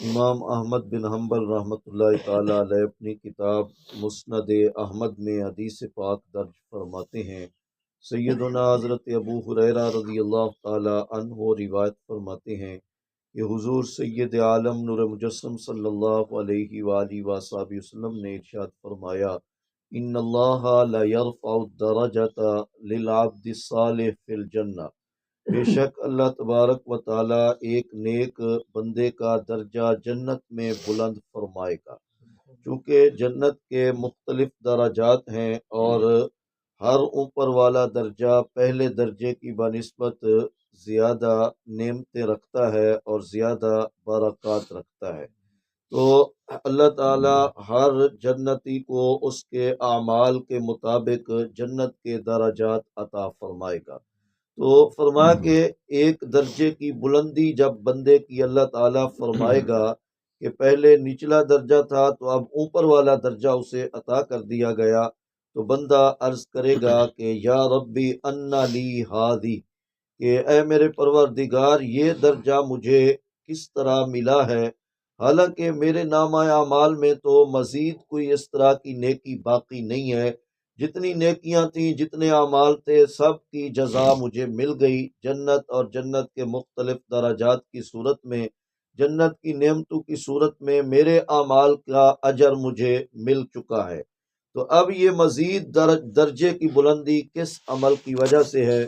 امام احمد بن حنبل رحمۃ اللہ تعالی علیہ اپنی کتاب مسند احمد میں حدیث پاک درج فرماتے ہیں۔ سیدنا حضرت ابو ہریرہ رضی اللہ تعالی عنہ روایت فرماتے ہیں کہ حضور سید عالم نور مجسم صلی اللہ علیہ وآلہ وصحبہ وسلم نے ارشاد فرمایا، ان اللہ لا یرفع الدرجۃ للعبد الصالح فی الجنہ، بے شک اللہ تبارک و تعالی ایک نیک بندے کا درجہ جنت میں بلند فرمائے گا۔ چونکہ جنت کے مختلف درجات ہیں اور ہر اوپر والا درجہ پہلے درجے کی بنسبت زیادہ نعمتیں رکھتا ہے اور زیادہ برکات رکھتا ہے، تو اللہ تعالی ہر جنتی کو اس کے اعمال کے مطابق جنت کے درجات عطا فرمائے گا۔ تو فرمایا کہ ایک درجے کی بلندی جب بندے کی اللہ تعالیٰ فرمائے گا کہ پہلے نچلا درجہ تھا تو اب اوپر والا درجہ اسے عطا کر دیا گیا، تو بندہ عرض کرے گا کہ یا ربی انا لی ہادی، کہ اے میرے پروردگار یہ درجہ مجھے کس طرح ملا ہے، حالانکہ میرے نامہ اعمال میں تو مزید کوئی اس طرح کی نیکی باقی نہیں ہے، جتنی نیکیاں تھیں جتنے اعمال تھے سب کی جزا مجھے مل گئی، جنت اور جنت کے مختلف درجات کی صورت میں، جنت کی نعمتوں کی صورت میں میرے اعمال کا اجر مجھے مل چکا ہے۔ تو اب یہ مزید درجے کی بلندی کس عمل کی وجہ سے ہے؟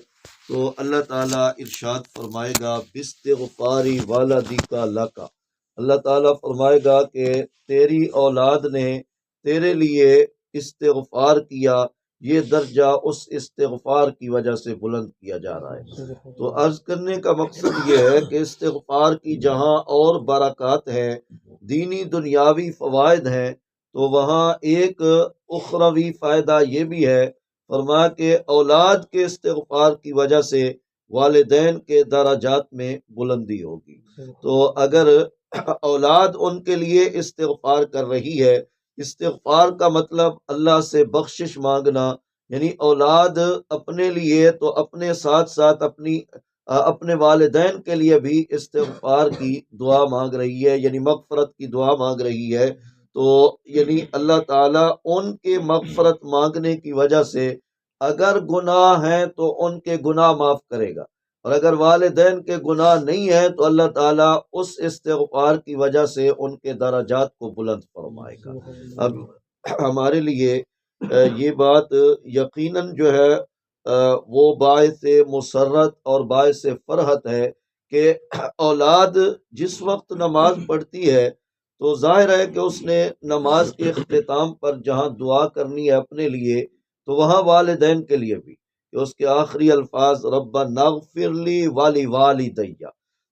تو اللہ تعالیٰ ارشاد فرمائے گا باستغفاری والدی کا لکا، اللہ تعالیٰ فرمائے گا کہ تیری اولاد نے تیرے لیے استغفار کیا، یہ درجہ اس استغفار کی وجہ سے بلند کیا جا رہا ہے۔ تو عرض کرنے کا مقصد یہ ہے کہ استغفار کی جہاں اور برکات ہیں، دینی دنیاوی فوائد ہیں، تو وہاں ایک اخروی فائدہ یہ بھی ہے، فرمایا کہ اولاد کے استغفار کی وجہ سے والدین کے درجات میں بلندی ہوگی۔ تو اگر اولاد ان کے لیے استغفار کر رہی ہے، استغفار کا مطلب اللہ سے بخشش مانگنا، یعنی اولاد اپنے لیے تو اپنے ساتھ ساتھ اپنے والدین کے لیے بھی استغفار کی دعا مانگ رہی ہے، یعنی مغفرت کی دعا مانگ رہی ہے، تو یعنی اللہ تعالیٰ ان کے مغفرت مانگنے کی وجہ سے اگر گناہ ہیں تو ان کے گناہ معاف کرے گا، اور اگر والدین کے گناہ نہیں ہیں تو اللہ تعالیٰ اس استغفار کی وجہ سے ان کے درجات کو بلند فرمائے گا۔ اب ہمارے لیے یہ بات یقیناً جو ہے وہ باعث مسرت اور باعث فرحت ہے کہ اولاد جس وقت نماز پڑھتی ہے تو ظاہر ہے کہ اس نے نماز کے اختتام پر جہاں دعا کرنی ہے اپنے لیے، تو وہاں والدین کے لیے بھی، کہ اس کے آخری الفاظ ربنا اغفر لی والی والدیہ،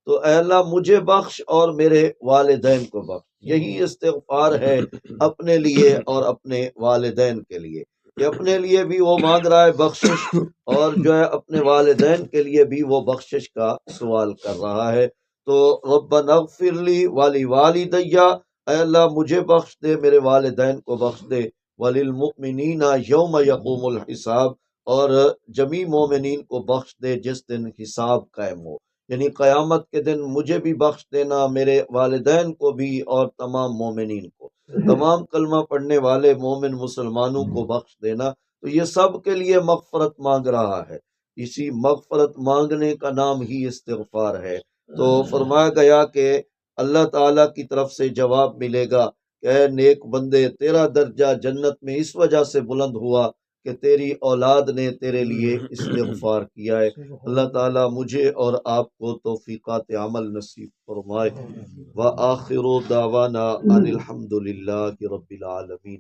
تو اے اللہ مجھے بخش اور میرے والدین کو بخش، یہی استغفار ہے اپنے لیے اور اپنے والدین کے لیے، کہ اپنے لیے بھی وہ مانگ رہا ہے بخشش اور جو ہے اپنے والدین کے لیے بھی وہ بخشش کا سوال کر رہا ہے۔ تو ربنا اغفر لی والی والدیہ، اے اللہ مجھے بخش دے میرے والدین کو بخش دے، وللمؤمنین یوم یقوم الحساب، اور جمیع مومنین کو بخش دے جس دن حساب قائم ہو، یعنی قیامت کے دن مجھے بھی بخش دینا، میرے والدین کو بھی اور تمام مومنین کو، تمام کلمہ پڑھنے والے مومن مسلمانوں کو بخش دینا۔ تو یہ سب کے لیے مغفرت مانگ رہا ہے، اسی مغفرت مانگنے کا نام ہی استغفار ہے۔ تو فرمایا گیا کہ اللہ تعالیٰ کی طرف سے جواب ملے گا کہ اے نیک بندے تیرا درجہ جنت میں اس وجہ سے بلند ہوا کہ تیری اولاد نے تیرے لیے استغفار کیا ہے۔ اللہ تعالیٰ مجھے اور آپ کو توفیقات عمل نصیب فرمائے۔ وآخر دعوانا ان الحمد للہ رب العالمین۔